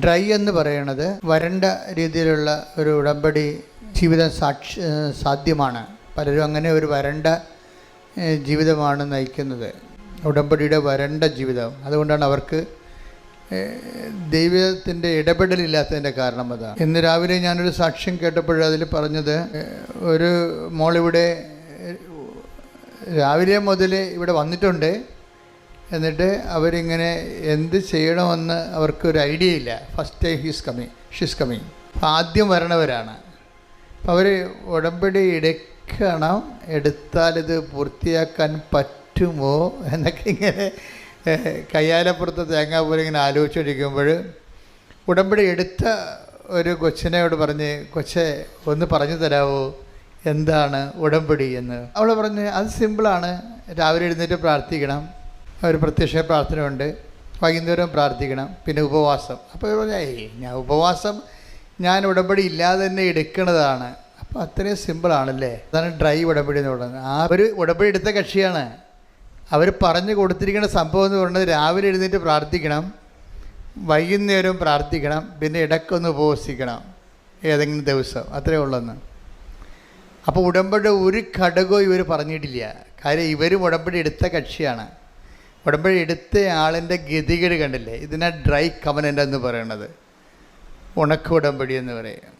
Dry എന്ന് പറയുന്നത് വരണ്ട രീതിയിലുള്ള ഒരു ഉടമ്പടി ജീവിതം സാധ്യമാണ്. പലരും അങ്ങനെ ഒരു വരണ്ട ജീവിതമാണ് നയിക്കുന്നത്, ഉടമ്പടിയുടെ വരണ്ട ജീവിതം. അതുകൊണ്ടാണ് അവർക്ക് ദൈവത്തിൻ്റെ ഇടപെടലില്ലാത്തതിൻ്റെ കാരണം അതാണ്. ഇന്ന് രാവിലെ ഞാനൊരു സാക്ഷ്യം കേട്ടപ്പോൾ അതിൽ പറഞ്ഞത്, ഒരു മോളിവിടെ രാവിലെ മുതൽ ഇവിടെ വന്നിട്ടുണ്ട്, എന്നിട്ട് അവരിങ്ങനെ എന്ത് ചെയ്യണമെന്ന് അവർക്കൊരു ഐഡിയ ഇല്ല. First time she's coming. അപ്പോൾ ആദ്യം വരണവരാണ്. അപ്പോൾ അവർ ഉടമ്പടി എടുത്താലിത് പൂർത്തിയാക്കാൻ പറ്റുമോ എന്നൊക്കെ ഇങ്ങനെ കയ്യാലപ്പുറത്ത് തേങ്ങാ പോലെ ഇങ്ങനെ ആലോചിച്ചിരിക്കുമ്പോൾ ഉടമ്പടി എടുത്ത ഒരു കൊച്ചിനോട് പറഞ്ഞ്, കൊച്ചെ ഒന്ന് പറഞ്ഞു തരാമോ എന്താണ് ഉടമ്പടി എന്ന്. അവൾ പറഞ്ഞ്, അത് സിമ്പിളാണ്, രാവിലെ എഴുന്നേറ്റ് പ്രാർത്ഥിക്കണം, ഒരു പ്രത്യക്ഷ പ്രാർത്ഥനയുണ്ട്, വൈകുന്നേരം പ്രാർത്ഥിക്കണം, പിന്നെ ഉപവാസം. അപ്പോൾ പറഞ്ഞാൽ ഉപവാസം ഞാൻ ഉടമ്പടി ഇല്ലാതെ തന്നെ എടുക്കുന്നതാണ്. അപ്പോൾ അത്രയും സിമ്പിളാണല്ലേ. അതാണ് ഡ്രൈ ഉടമ്പടി എന്ന് പറയുന്നത്. ആ ഒരു ഉടമ്പടി എടുത്ത കക്ഷിയാണ്. അവർ പറഞ്ഞു കൊടുത്തിരിക്കുന്ന സംഭവം എന്ന് പറയുന്നത് രാവിലെ എഴുന്നേറ്റ് പ്രാർത്ഥിക്കണം, വൈകുന്നേരം പ്രാർത്ഥിക്കണം, പിന്നെ ഇടയ്ക്കൊന്ന് ഉപവസിക്കണം ഏതെങ്കിലും ദിവസം, അത്രയേ ഉള്ളെന്ന്. അപ്പോൾ ഉടമ്പടി ഒരു ഘടകവും ഇവർ പറഞ്ഞിട്ടില്ല. കാര്യം ഇവരും ഉടമ്പടി എടുത്ത കക്ഷിയാണ്. ഉടമ്പടി എടുത്ത ആളിൻ്റെ ഗതികേട് കണ്ടില്ലേ. ഇതിനാ ഡ്രൈ കവനൻ്റ് എന്ന് പറയുന്നത്, ഉണക്ക ഉടമ്പടി എന്ന് പറയും.